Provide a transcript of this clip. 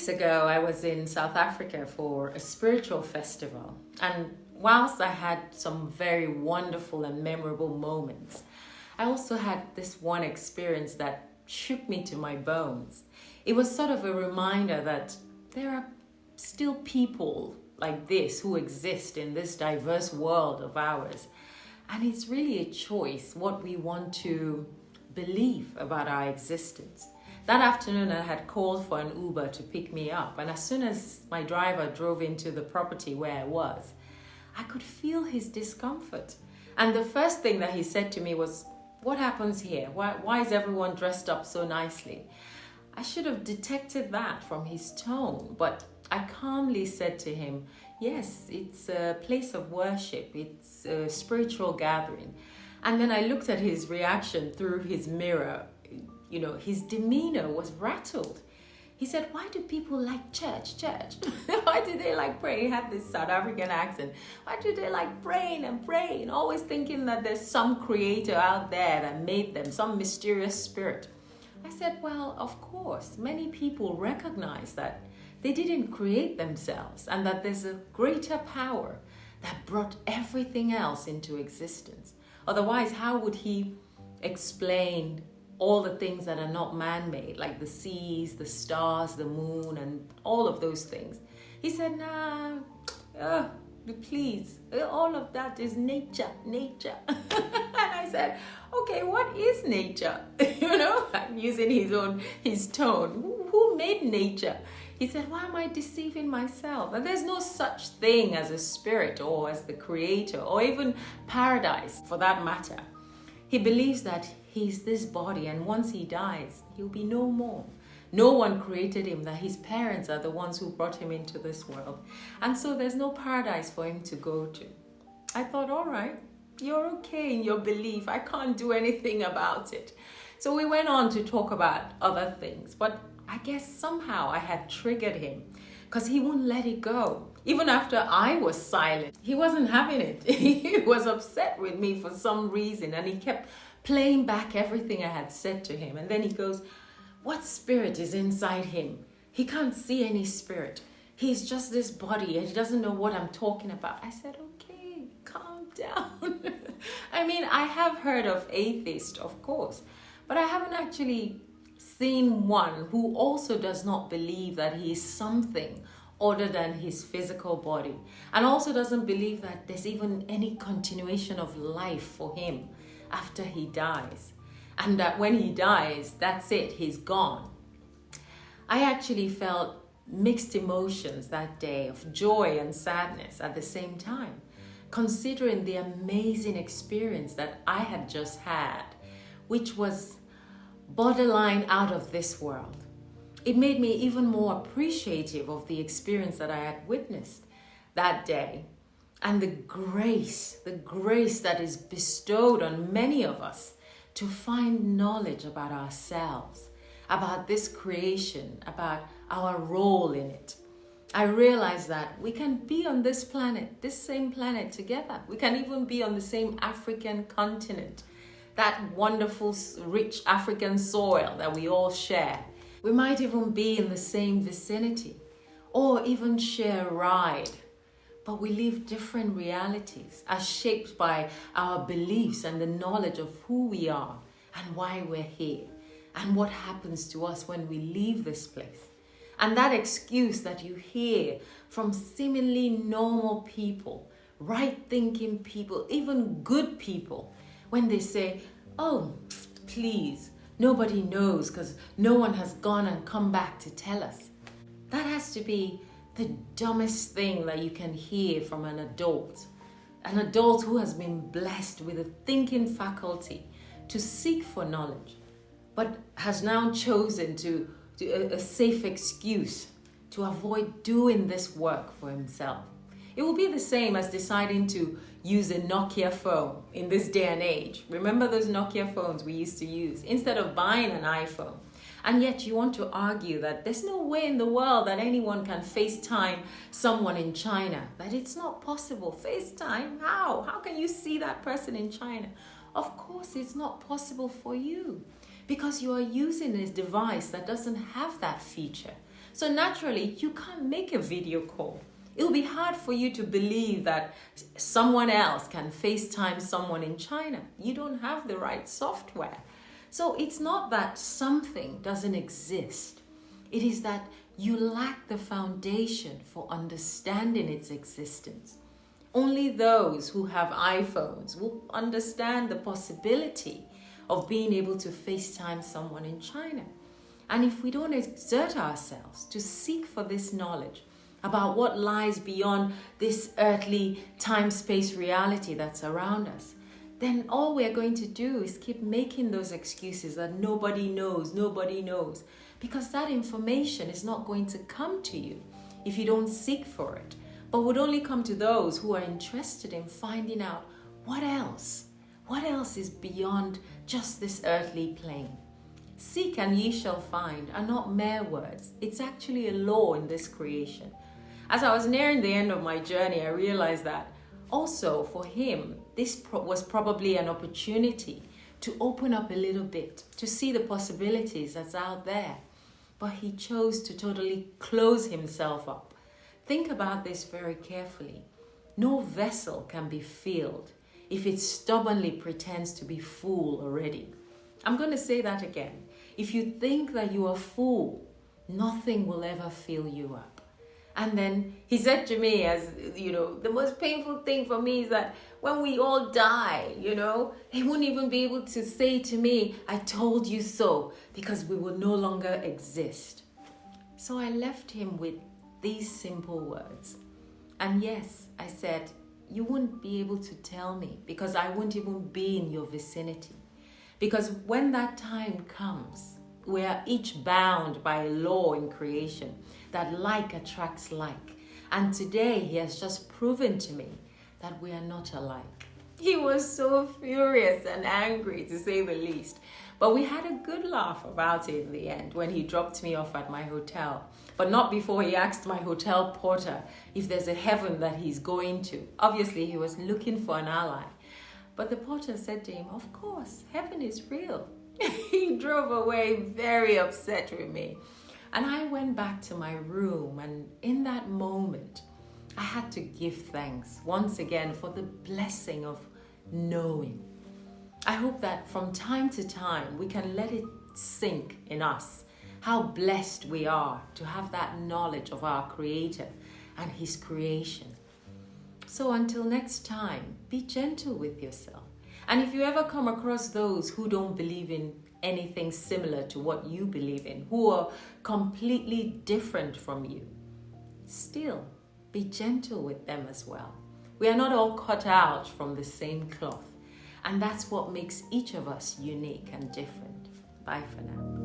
ago, I was in South Africa for a spiritual festival. And whilst I had some very wonderful and memorable moments, I also had this one experience that shook me to my bones. It was sort of a reminder that there are still people like this who exist in this diverse world of ours. And it's really a choice what we want to believe about our existence. That afternoon, I had called for an Uber to pick me up. And as soon as my driver drove into the property where I was, I could feel his discomfort. And the first thing that he said to me was, "What happens here? Why is everyone dressed up so nicely?" I should have detected that from his tone, but I calmly said to him, "Yes, it's a place of worship. It's a spiritual gathering." And then I looked at his reaction through his mirror. His demeanor was rattled. He said, "Why do people like church? Why do they like praying?" He had this South African accent. "Why do they like praying, always thinking that there's some creator out there that made them, some mysterious spirit?" I said, "Well, of course, many people recognize that they didn't create themselves and that there's a greater power that brought everything else into existence. Otherwise, how would he explain all the things that are not man-made, like the seas, the stars, the moon, and all of those things?" He said, "Nah, please, all of that is nature." And I said, "Okay, what is nature?" I'm using his tone. Who made nature? He said, "Why am I deceiving myself? And there's no such thing as a spirit or as the creator or even paradise for that matter. He believes that he's this body, and once he dies, he'll be no more. No one created him, that his parents are the ones who brought him into this world. And so there's no paradise for him to go to." I thought, all right, you're okay in your belief. I can't do anything about it. So we went on to talk about other things, but I guess somehow I had triggered him because he wouldn't let it go. Even after I was silent, he wasn't having it. He was upset with me for some reason, and he kept playing back everything I had said to him. And then he goes, "What spirit is inside him? He can't see any spirit. He's just this body and he doesn't know what I'm talking about." I said, "Okay, calm down." I mean, I have heard of atheists, of course, but I haven't actually seen one who also does not believe that he is something other than his physical body, and also doesn't believe that there's even any continuation of life for him after he dies, and that when he dies, that's it, he's gone. I actually felt mixed emotions that day of joy and sadness at the same time, considering the amazing experience that I had just had, which was borderline out of this world. It made me even more appreciative of the experience that I had witnessed that day, and the grace that is bestowed on many of us to find knowledge about ourselves, about this creation, about our role in it. I realized that we can be on this planet, this same planet together. We can even be on the same African continent, that wonderful, rich African soil that we all share. We might even be in the same vicinity or even share a ride, but we live different realities as shaped by our beliefs and the knowledge of who we are and why we're here and what happens to us when we leave this place. And that excuse that you hear from seemingly normal people, right-thinking people, even good people, when they say, "Oh, please, nobody knows because no one has gone and come back to tell us." That has to be the dumbest thing that you can hear from an adult who has been blessed with a thinking faculty to seek for knowledge, but has now chosen a safe excuse to avoid doing this work for himself. It will be the same as deciding to use a Nokia phone in this day and age. Remember those Nokia phones we used to use instead of buying an iPhone? And yet you want to argue that there's no way in the world that anyone can FaceTime someone in China, that it's not possible. FaceTime? How? How can you see that person in China? Of course it's not possible for you because you are using a device that doesn't have that feature. So naturally, you can't make a video call. It'll be hard for you to believe that someone else can FaceTime someone in China. You don't have the right software. So it's not that something doesn't exist. It is that you lack the foundation for understanding its existence. Only those who have iPhones will understand the possibility of being able to FaceTime someone in China. And if we don't exert ourselves to seek for this knowledge about what lies beyond this earthly time-space reality that's around us, then all we're going to do is keep making those excuses that nobody knows, because that information is not going to come to you if you don't seek for it, but would only come to those who are interested in finding out what else is beyond just this earthly plane. Seek and ye shall find are not mere words. It's actually a law in this creation. As I was nearing the end of my journey, I realized that also for him, this was probably an opportunity to open up a little bit, to see the possibilities that's out there. But he chose to totally close himself up. Think about this very carefully. No vessel can be filled if it stubbornly pretends to be full already. I'm going to say that again. If you think that you are full, nothing will ever fill you up. And then he said to me, as you know, the most painful thing for me is that when we all die, he wouldn't even be able to say to me, I told you so, because we will no longer exist. So I left him with these simple words. And yes, I said, you wouldn't be able to tell me because I wouldn't even be in your vicinity. Because when that time comes, we are each bound by a law in creation that like attracts like. And today he has just proven to me that we are not alike. He was so furious and angry, to say the least. But we had a good laugh about it in the end when he dropped me off at my hotel. But not before he asked my hotel porter if there's a heaven that he's going to. Obviously, he was looking for an ally. But the porter said to him, of course, heaven is real. He drove away very upset with me. And I went back to my room, and in that moment, I had to give thanks once again for the blessing of knowing. I hope that from time to time, we can let it sink in us how blessed we are to have that knowledge of our Creator and His creation. So until next time, be gentle with yourself. And if you ever come across those who don't believe in anything similar to what you believe in, who are completely different from you, still be gentle with them as well. We are not all cut out from the same cloth. And that's what makes each of us unique and different. Bye for now.